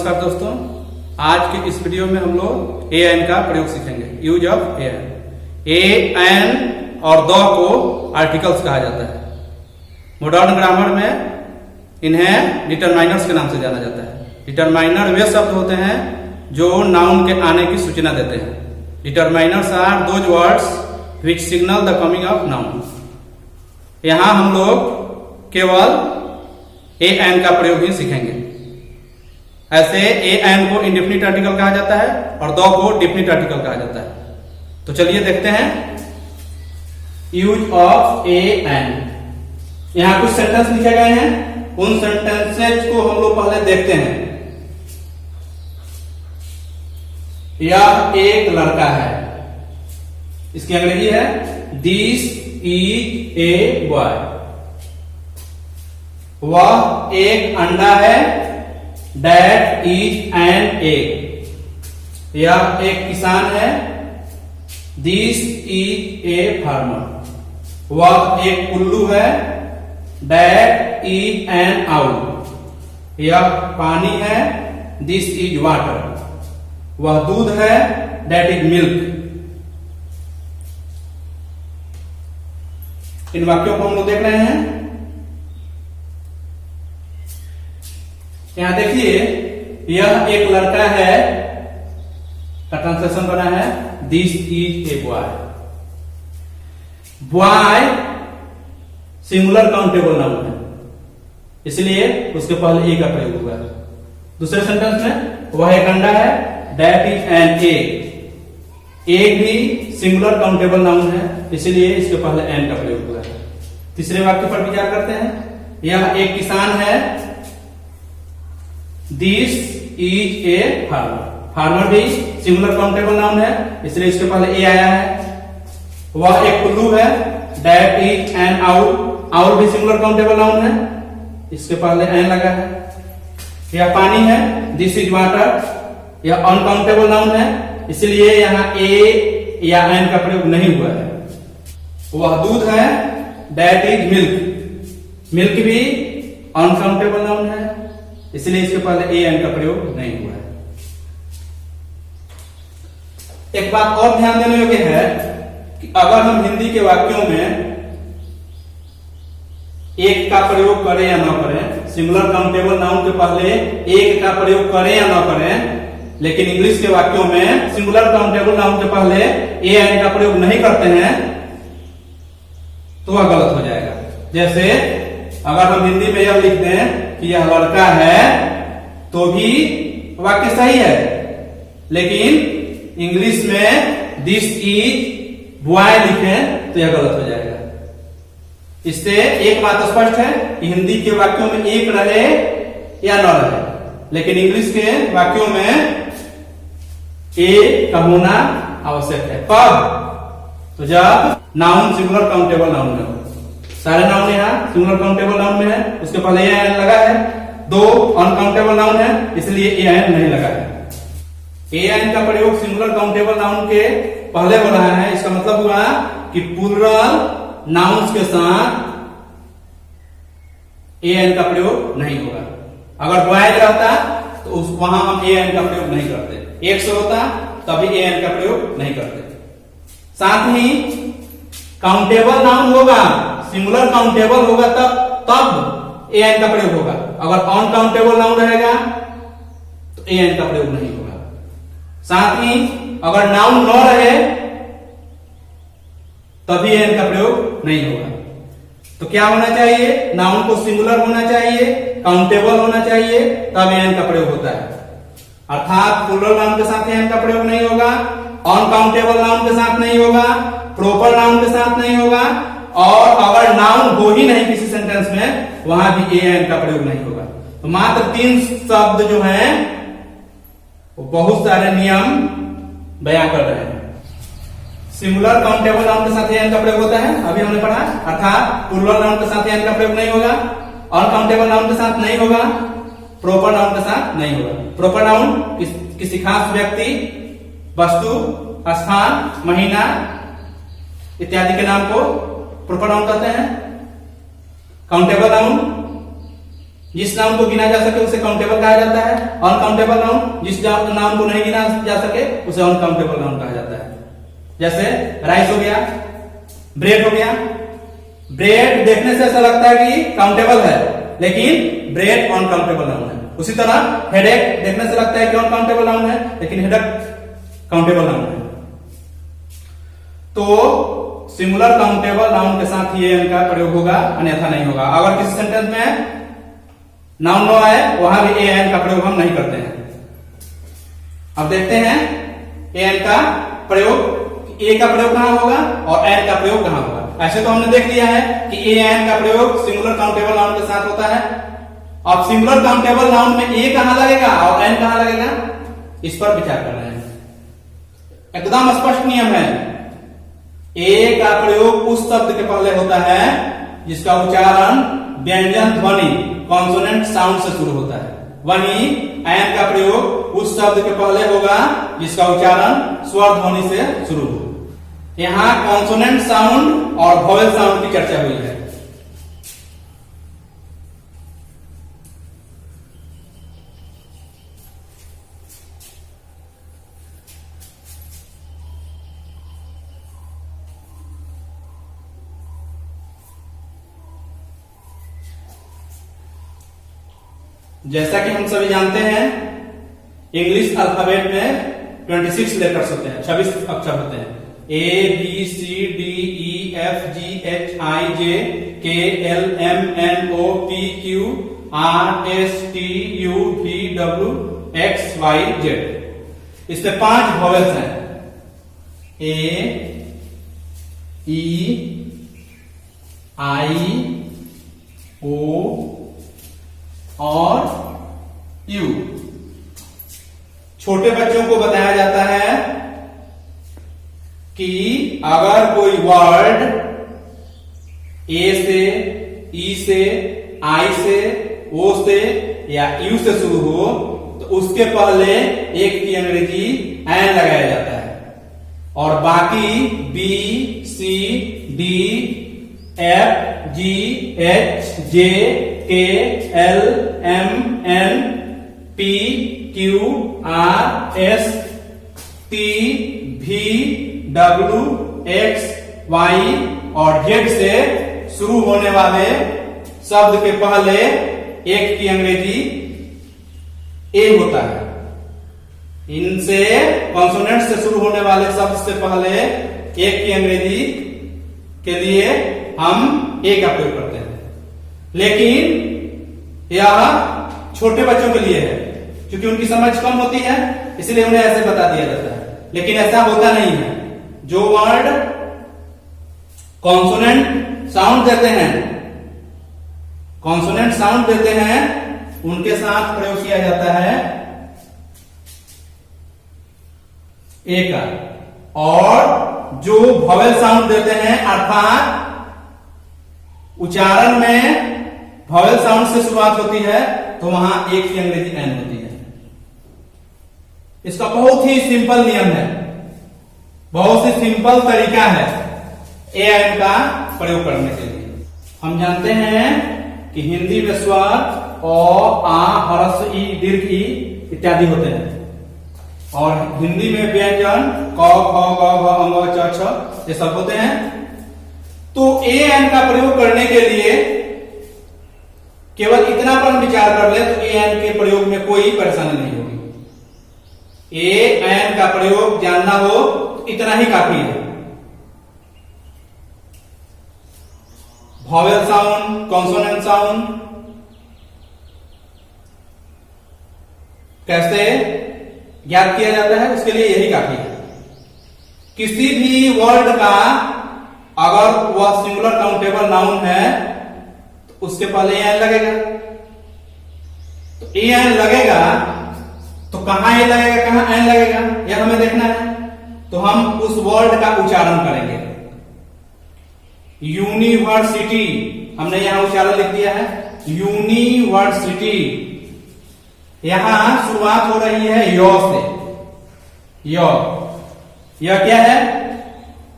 नमस्कार दोस्तों, आज के इस वीडियो में हम लोग ए एन का प्रयोग सीखेंगे। Use of a an. A an और द को आर्टिकल्स कहा जाता है। मॉडर्न ग्रामर में इन्हें डिटरमाइनर्स के नाम से जाना जाता है। डिटरमाइनर वे शब्द होते हैं जो नाउन के आने की सूचना देते हैं। Determiners are those words which signal the coming of noun. यहां हम लोग केवल ए एन का प्रयोग ही सीखेंगे। ऐसे ए एन को इंडेफिनिट आर्टिकल कहा जाता है और द को डेफिनिट आर्टिकल कहा जाता है। तो चलिए देखते हैं यूज ऑफ ए एन। यहां कुछ सेंटेंस लिखे गए हैं, उन सेंटेंसेज को हम लोग पहले देखते हैं। यह एक लड़का है, इसकी अंग्रेजी है दिस इज ए बॉय। वह एक अंडा है, That is an egg. यह एक किसान है, This is a farmer. वह एक उल्लू है, That is an owl. यह पानी है, This is water. वह दूध है, That is milk. इन वाक्यों को हम लोग देख रहे हैं। यहां देखिए, यह एक लड़का है का ट्रांसलेशन बना है this is a boy. Boy singular countable noun है, इसलिए उसके पहले ए का प्रयोग हुआ। दूसरे सेंटेंस में वह एक अंडा है, that is an egg. Egg भी सिंगुलर काउंटेबल नाउन है, इसलिए इसके पहले एन का प्रयोग हुआ है। तीसरे वाक्य पर विचार करते हैं। यह एक किसान है, this is a farmer. Farmer भी सिंगुलर काउंटेबल नाउन है, इसलिए इसके पहले ए आया है। वह एक उल्लू है, that is an owl. Owl भी सिंगुलर काउंटेबल नाउन है, इसके पहले एन लगा है। यह पानी है, दिस इज वाटर। यह अनकाउंटेबल नाउन है, इसलिए यहां ए या एन का प्रयोग नहीं हुआ है। वह दूध है, दैट इज मिल्क। मिल्क भी अनकाउंटेबल नाउन है, इसलिए इसके पहले ए एन का प्रयोग नहीं हुआ है। एक बात और ध्यान देने योग्य है कि अगर हम हिंदी के वाक्यों में एक का प्रयोग करें या न करें, सिंगुलर काउंटेबल नाउन के पहले एक का प्रयोग करें या न करें, लेकिन इंग्लिश के वाक्यों में सिंगुलर काउंटेबल नाउन के पहले ए एन का प्रयोग नहीं करते हैं, तो वह गलत हो जाएगा। जैसे अगर हम हिंदी में यह लिख दें कि यह लड़का है, तो भी वाक्य सही है, लेकिन इंग्लिश में दिस इज बॉय लिखें तो यह गलत हो जाएगा। इससे एक बात स्पष्ट है कि हिंदी के वाक्यों में एक रहे या न रहे, लेकिन इंग्लिश के वाक्यों में ए का होना आवश्यक है। कब? तो जब नाउन सिंगुलर काउंटेबल नाउन में हो। सारे नाउन यहाँ सिंगुलर काउंटेबल नाउन में है, उसके पहले ए एन लगा है। दो अनकाउंटेबल नाउन है, इसलिए ए एन नहीं लगा है। ए एन का प्रयोग सिंगुलर काउंटेबल नाउन के पहले हो रहा है। इसका मतलब हुआ कि प्लूरल नाउन्स के साथ ए एन का प्रयोग नहीं होगा। अगर बॉयज रहता तो वहां हम ए एन का प्रयोग नहीं करते। एक से होता तभी ए एन का प्रयोग नहीं करते। साथ ही काउंटेबल नाउन होगा, सिंगुलर काउंटेबल होगा, तब ए एन का प्रयोग होगा। अगर अनकाउंटेबल नाउन रहेगा तो ए एन का प्रयोग नहीं होगा। साथ ही अगर नाउन न रहे तभी ए एन का प्रयोग नहीं होगा। तो क्या होना चाहिए? नाउन को सिंगुलर होना चाहिए, काउंटेबल होना चाहिए, तब ए एन का प्रयोग होता है। अर्थात प्लूरल नाउन के साथ ए एन का प्रयोग नहीं होगा, अनकाउंटेबल नाउन के साथ नहीं होगा, प्रॉपर नाउन के साथ नहीं होगा, और अगर नाउन हो ही नहीं किसी सेंटेंस में, वहां भी ए एन का प्रयोग नहीं होगा। तो मात्र 3 शब्द जो हैं वो बहुत सारे नियम बयां कर रहे हैं। सिंगुलर काउंटेबल नाउन के साथ ए एन का प्रयोग होता है, अभी हमने पढ़ा। अर्थात प्लूरल नाउन के साथ ए एन का प्रयोग नहीं होगा, अनकाउंटेबल नाउन के साथ नहीं होगा, प्रॉपर नाउन के साथ नहीं होगा। प्रॉपर नाउन किसी खास व्यक्ति, वस्तु, स्थान, महीना इत्यादि के नाम को प्रॉपर नाउन कहते हैं। काउंटेबल नाउन जिस नाउन को गिना जा सके उसे काउंटेबल कहा जाता है। अनकाउंटेबल नाउन, जिस नाउन को नहीं गिना जा सके उसे अनकाउंटेबल नाउन कहा जाता है। जैसे राइस हो गया, ब्रेड हो गया। ब्रेड देखने से ऐसा लगता है कि काउंटेबल है, लेकिन ब्रेड अनकाउंटेबल नाउन है। उसी तरह हेडेक देखने से लगता है कि अनकाउंटेबल नाउन है, लेकिन हेडेक काउंटेबल नाउन है। तो सिंगुलर काउंटेबल नाउन के साथ ये एन का प्रयोग होगा, अन्यथा नहीं होगा। अगर किसी सेंटेंस में नाउन नो आए वहां भी ए एन का प्रयोग हम नहीं करते हैं। अब देखते हैं ए एन का प्रयोग, ए का प्रयोग कहां होगा और एन का प्रयोग कहां होगा। ऐसे तो हमने देख लिया है कि ए एन का प्रयोग सिंगुलर काउंटेबल नाउन के साथ होता है। अब सिंगुलर काउंटेबल नाउन में ए कहां लगेगा और एन कहां लगेगा, इस पर विचार कर रहे हैं। एकदम स्पष्ट नियम है, ए का प्रयोग उस शब्द के पहले होता है जिसका उच्चारण व्यंजन ध्वनि कॉन्सोनेंट साउंड से शुरू होता है। वहीं एन का प्रयोग उस शब्द के पहले होगा जिसका उच्चारण स्वर ध्वनि से शुरू हो। यहां कॉन्सोनेंट साउंड और वॉवेल साउंड की चर्चा हुई है। जैसा कि हम सभी जानते हैं, इंग्लिश अल्फाबेट में 26 लेटर्स होते हैं, 26 अक्षर होते हैं। A B C D E F G H I J K L M N O P Q R S T U V W X Y Z. इसमें 5 वॉवेल्स हैं, ए ई आई ओ और यू। छोटे बच्चों को बताया जाता है कि अगर कोई वर्ड ए से, ई से, आई से, ओ से या यू से शुरू हो तो उसके पहले एक की अंग्रेजी एन लगाया जाता है और बाकी B C D F G H J K L M N P Q R S T V W X Y और जेड से शुरू होने वाले शब्द के पहले एक की अंग्रेजी ए होता है। इनसे कॉन्सोनेंट से शुरू होने वाले शब्द से पहले एक की अंग्रेजी के लिए हम ए का प्रयोग करते हैं, लेकिन यह छोटे बच्चों के लिए है क्योंकि उनकी समझ कम होती है, इसलिए उन्हें ऐसे बता दिया जाता है। लेकिन ऐसा होता नहीं है। जो वर्ड कॉन्सोनेंट साउंड देते हैं, कॉन्सोनेंट साउंड देते हैं, उनके साथ प्रयोग किया जाता है ए का। और जो वॉवेल साउंड देते हैं अर्थात उच्चारण में वॉवेल साउंड से शुरुआत होती है तो वहां एक की अंग्रेजी एन होती है। इसका बहुत ही सिंपल नियम है, बहुत ही सिंपल तरीका है ए एन का प्रयोग करने के लिए। हम जानते हैं कि हिंदी में स्वर अ आ ह्रस्व ई दीर्घ ई इत्यादि होते हैं और हिंदी में व्यंजन क ख ग घ अंग च छ ये सब होते हैं। तो ए एन का प्रयोग करने के लिए केवल इतना पर विचार कर ले तो ए एन के प्रयोग में कोई परेशानी नहीं होगी। ए एन का प्रयोग जानना हो तो इतना ही काफी है। वॉवेल साउंड, कॉन्सोनेंट साउंड कैसे ज्ञात किया जाता है उसके लिए यही काफी है। किसी भी वर्ड का अगर वह सिंगुलर काउंटेबल नाउन है तो उसके पहले एन लगेगा। तो एन लगेगा तो कहां ए लगेगा, कहां एन लगेगा, यह हमें देखना है। तो हम उस वर्ड का उच्चारण करेंगे। यूनिवर्सिटी, हमने यहां उच्चारण लिख दिया है यूनिवर्सिटी। यहां शुरुआत हो रही है य से। यह क्या है,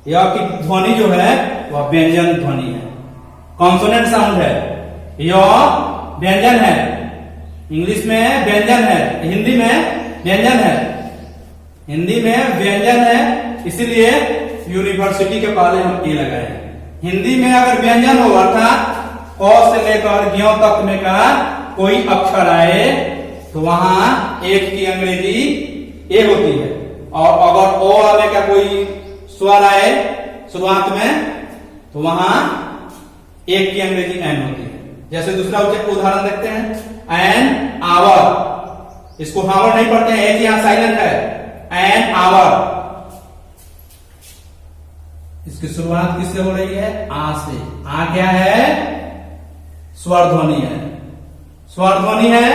यह की ध्वनि जो है वह व्यंजन ध्वनि है, कॉन्सोनेंट साउंड है। य व्यंजन है, इंग्लिश में व्यंजन है, हिंदी में व्यंजन है, हिंदी में व्यंजन है, इसीलिए यूनिवर्सिटी के पहले हम ए लगाए हैं। हिंदी में अगर व्यंजन हो अर्थात क से लेकर ज्ञ तक में का कोई अक्षर आए तो वहां एक की अंग्रेजी ए होती है, और अगर ओ आने का कोई स्वर आए शुरुआत में तो वहां एक की अंग्रेजी एन होती है। जैसे दूसरा उदाहरण देखते हैं, एन आवर, इसको हावर नहीं पढ़ते हैं, एक यहां साइलेंट है, एन आवर, इसकी शुरुआत किससे हो रही है? आ से। आ क्या है? स्वर ध्वनि है, स्वर ध्वनि है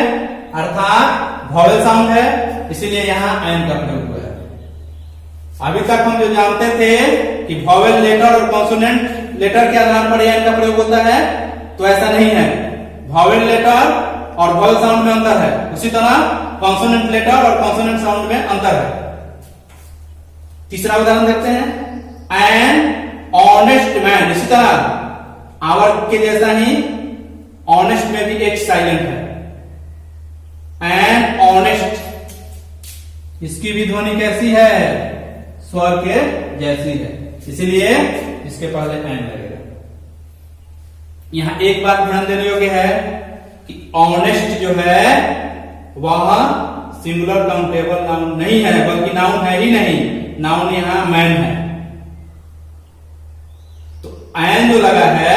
अर्थात वॉवेल साउंड है, इसीलिए यहां एन का प्रयोग हुआ है। अभी तक हम जो जानते थे कि वॉवेल लेटर और कॉन्सोनेंट लेटर के आधार पर एन का प्रयोग होता है, तो ऐसा नहीं है। वॉवेल लेटर और वॉवेल साउंड में अंतर है, उसी तरह कॉन्सोनेंट लेटर और कॉन्सोनेंट साउंड में अंतर है। तीसरा उदाहरण देखते हैं, एन ऑनेस्ट मैन, इसी तरह आवर के जैसा ही ऑनेस्ट में भी एक साइलेंट है, एन ऑनेस्ट, इसकी भी ध्वनि कैसी है? स्वर के जैसी है, इसीलिए इसके पहले एन लगेगा। यहां एक बात ध्यान देने योग्य है कि ऑनेस्ट जो है वह सिंगुलर काउंटेबल नाउन नहीं है, बल्कि नाउन है ही नहीं, नाउन यहां मैन है। तो एन जो लगा है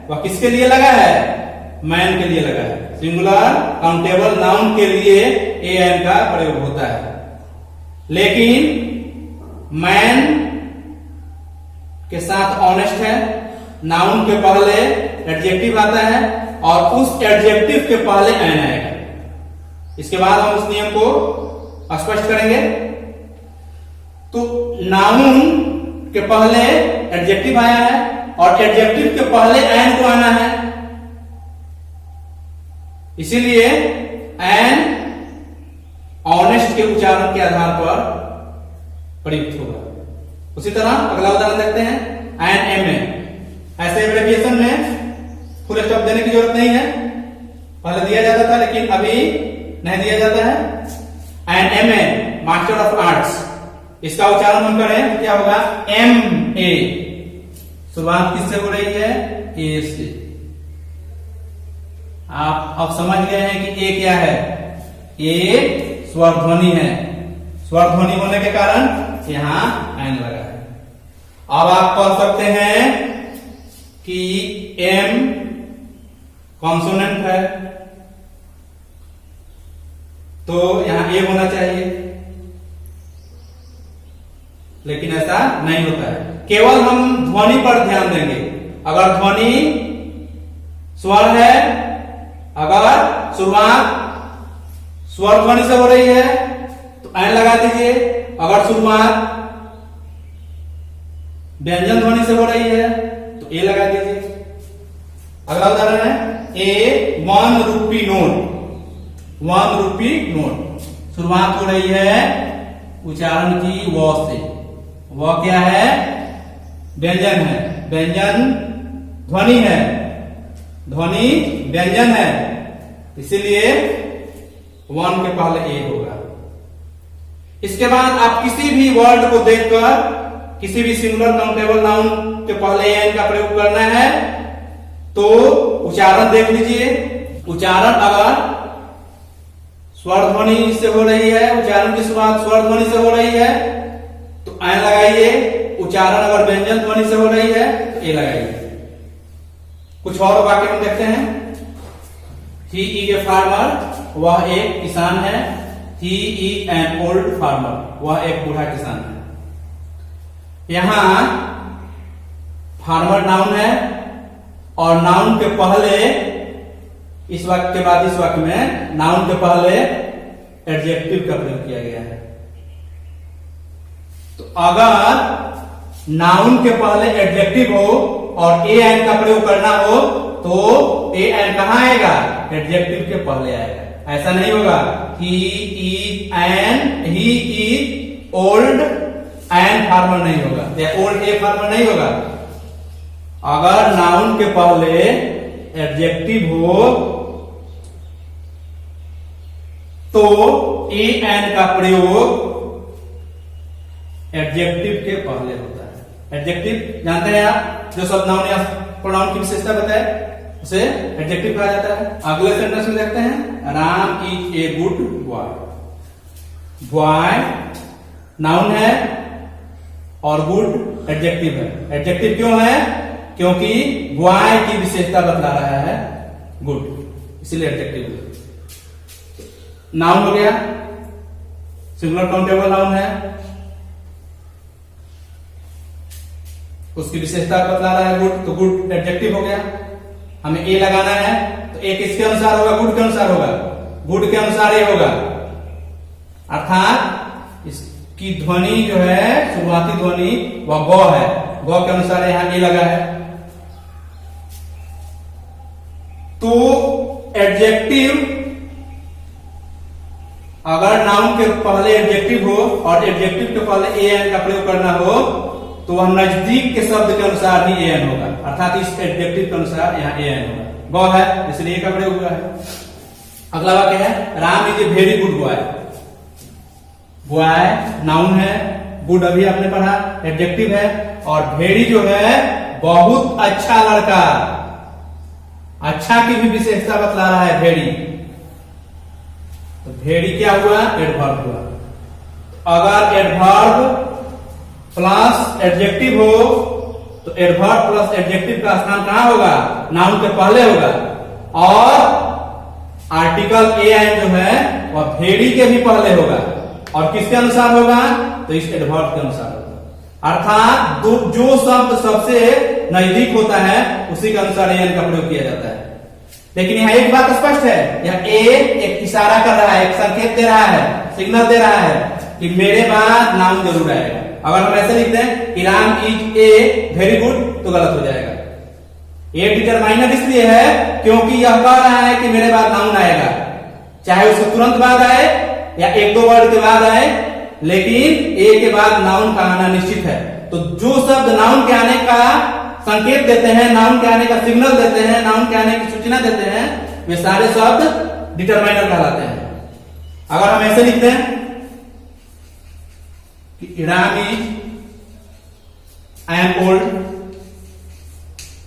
वह किसके लिए लगा है? मैन के लिए लगा है। सिंगुलर काउंटेबल नाउन के लिए ए एन का प्रयोग होता है, लेकिन मैन के साथ ऑनेस्ट है, नाउन के पहले एडजेक्टिव आता है और उस एडजेक्टिव के पहले एन आएगा। इसके बाद हम उस नियम को स्पष्ट करेंगे। तो नाउन के पहले एडजेक्टिव आया है और एडजेक्टिव के पहले एन को आना है, इसीलिए एन ऑनेस्ट के उच्चारण के आधार पर प्रयुक्त होगा। उसी तरह अगला उदाहरण देखते हैं, एन एम ए। ऐसे एब्रिविएशन में फुल स्टॉप देने की जरूरत नहीं है, पहले दिया जाता था लेकिन अभी नहीं दिया जाता है। An M A master of arts, इसका उच्चारण हम करें तो क्या होगा? M A. शुरुआत किससे हो रही है? ए से। आप अब समझ गए हैं कि ए क्या है? ए स्वर ध्वनि है, स्वर ध्वनि होने के कारण यहां एन लगा है। अब आप पढ़ सकते हैं कि एम कॉन्सोनेंट है तो यहां ए होना चाहिए, लेकिन ऐसा नहीं होता है। केवल हम ध्वनि पर ध्यान देंगे। अगर ध्वनि स्वर है, अगर शुरुआत स्वर ध्वनि से हो रही है तो एन लगा दीजिए, अगर शुरुआत व्यंजन ध्वनि से हो रही है तो ए लगा दीजिए। अगला उदाहरण है, ए 1 रुपी नोट। 1 रुपी नोट, शुरुआत हो रही है उच्चारण की व से। व क्या है? व्यंजन है, व्यंजन ध्वनि है, ध्वनि व्यंजन है, इसीलिए 1 के पहले ए होगा। इसके बाद आप किसी भी वर्ड को देखकर किसी भी सिंगुलर काउंटेबल नाउन के पहले एन का प्रयोग करना है तो उच्चारण देख लीजिए। उच्चारण अगर स्वर ध्वनि से हो रही है, उच्चारण की शुरुआत स्वर ध्वनि से हो रही है तो एन लगाइए। उच्चारण अगर व्यंजन ध्वनि से हो रही है तो ए लगाइए। कुछ और वाक्य हम देखते हैं। ही इज ए फार्मर, वह एक किसान है। ही इज एन ओल्ड फार्मर, वह एक बूढ़ा किसान है। यहां फार्मर नाउन है और नाउन के पहले, इस वाक्य के बाद इस वाक्य में नाउन के पहले एडजेक्टिव का प्रयोग किया गया है। तो अगर नाउन के पहले एडजेक्टिव हो और ए एन का प्रयोग करना हो तो ए एन कहां आएगा? एडजेक्टिव के पहले आएगा। ऐसा नहीं होगा he is an, he is old an farmer नहीं होगा, या ओल्ड ए फार्मर नहीं होगा। अगर नाउन के पहले एडजेक्टिव हो तो ए एन का प्रयोग एडजेक्टिव के पहले होता है। एडजेक्टिव जानते हैं आप, जो शब्द नाउन या प्रोनाउन की विशेषता बताए उसे एडजेक्टिव कहा जाता है। अगले सेंटेंस में देखते हैं, Ram is a good boy. Boy noun है और गुड एडजेक्टिव है। एडजेक्टिव क्यों है? क्योंकि बॉय की विशेषता बतला रहा है गुड, इसलिए एडजेक्टिव। नाउन हो गया, सिंगुलर काउंटेबल नाउन है, उसकी विशेषता बतला रहा है गुड, तो गुड एडजेक्टिव हो गया। हमें ए लगाना है तो ए किसके अनुसार होगा? गुड के अनुसार होगा, गुड के अनुसार ए होगा। अर्थात इसकी ध्वनि जो है, शुरुआती ध्वनि वह गौ है, गौ के अनुसार यहां ए लगा है। तो एडजेक्टिव अगर नाउन के पहले एडजेक्टिव हो और एडजेक्टिव के पहले ए एन का प्रयोग करना हो तो वह नजदीक के शब्द के अनुसार ही ए एन होगा, अर्थात इस एडजेक्टिव के अनुसार यहाँ ए एन होगा। गौ है इसलिए का प्रयोग हुआ है। अगला वाक्य है, Ram is a very good boy. Boy noun है, गुड अभी आपने पढ़ा एडजेक्टिव है, और वेरी जो है बहुत अच्छा लड़का, अच्छा की भी विशेषता बतला रहा है वेरी। तो वेरी क्या हुआ? एडवर्ब हुआ। अगर एडवर्ब प्लस एडजेक्टिव हो तो एडवर्ब प्लस एडजेक्टिव का स्थान कहां होगा? नाउन के पहले होगा। और आर्टिकल ए एन जो है वह वेरी के भी पहले होगा, और किसके अनुसार होगा? तो इस एडवर्ब के अनुसार होगा। अर्थात जो शब्द सबसे नजदीक होता है उसी के अनुसार ए एन का प्रयोग किया जाता है। लेकिन यहाँ एक बात स्पष्ट है, यह ए एक इशारा कर रहा है, एक संकेत दे रहा है, सिग्नल दे रहा है कि मेरे बाद नाउन जरूर आएगा। अगर हम ऐसे लिख दें कि Ram is a very good तो गलत हो जाएगा। ए डिटरमाइनर इसलिए है क्योंकि यह कह रहा है कि मेरे बाद नाउन आएगा, चाहे उसके तुरंत बाद आए या एक दो वर्ड के बाद आए, लेकिन ए के बाद नाउन का आना निश्चित है। तो जो शब्द नाउन के आने का संकेत देते हैं, नाउन के आने का सिग्नल देते हैं, नाउन के आने की सूचना देते हैं, वे सारे शब्द डिटरमाइनर कहलाते हैं। अगर हम ऐसे लिखते हैं कि Ram is I am old,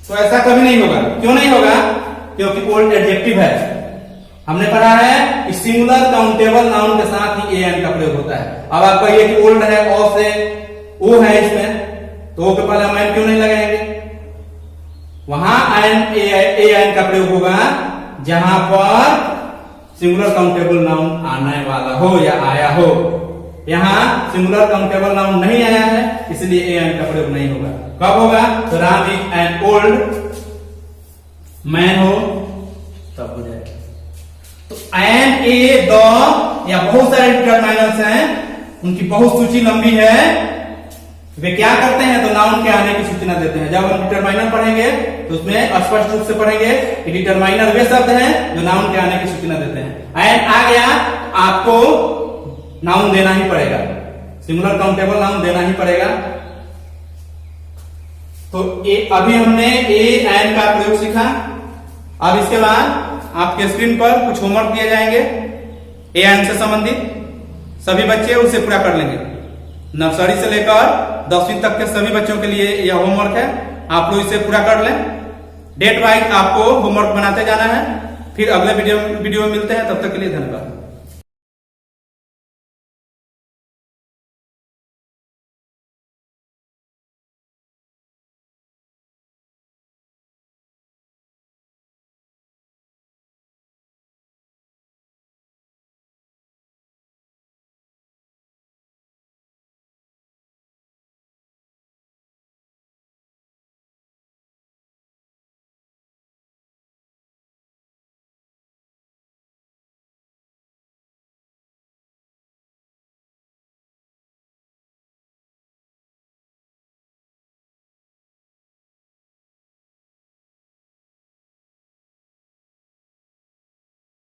तो ऐसा कभी नहीं होगा। क्यों नहीं होगा? क्योंकि ओल्ड एडजेक्टिव है। हमने पढ़ा है कि सिंगुलर काउंटेबल नाउन के साथ ही ए एन का प्रयोग होता है। अब आप कहिए कि ओल्ड है, ओ से ओ है इसमें, तो ओ के पहले हम एन क्यों नहीं लगाएंगे? वहां ए एन का प्रयोग होगा जहां पर सिंगुलर काउंटेबल नाउन आने वाला हो या आया हो। यहां सिंगुलर काउंटेबल नाउन नहीं आया है, इसलिए ए एन का प्रयोग नहीं होगा। कब होगा? तो Ram is an old man हो तब हो जाएगा। तो एन, ए, द या बहुत सारे डिटरमाइनर्स हैं, उनकी बहुत सूची लंबी है। वे क्या करते हैं? तो नाउन के आने की सूचना देते हैं। जब हम डिटरमाइनर पढ़ेंगे तो उसमें स्पष्ट रूप से पढ़ेंगे कि डिटरमाइनर वे शब्द हैं जो नाउन के आने की सूचना देते हैं। एन आ गया, आपको नाउन देना ही पड़ेगा, सिंगुलर काउंटेबल नाउन देना ही पड़ेगा। तो अभी हमने ए एन का प्रयोग सीखा। अब इसके बाद आपके स्क्रीन पर कुछ होमवर्क दिए जाएंगे ए एन से संबंधित। सभी बच्चे उसे पूरा कर लेंगे। नर्सरी से लेकर 10वीं तक के सभी बच्चों के लिए यह होमवर्क है। आप लोग इसे पूरा कर लें। डेट वाइज आपको होमवर्क बनाते जाना है। फिर अगले वीडियो में मिलते हैं, तब तक के लिए धन्यवाद।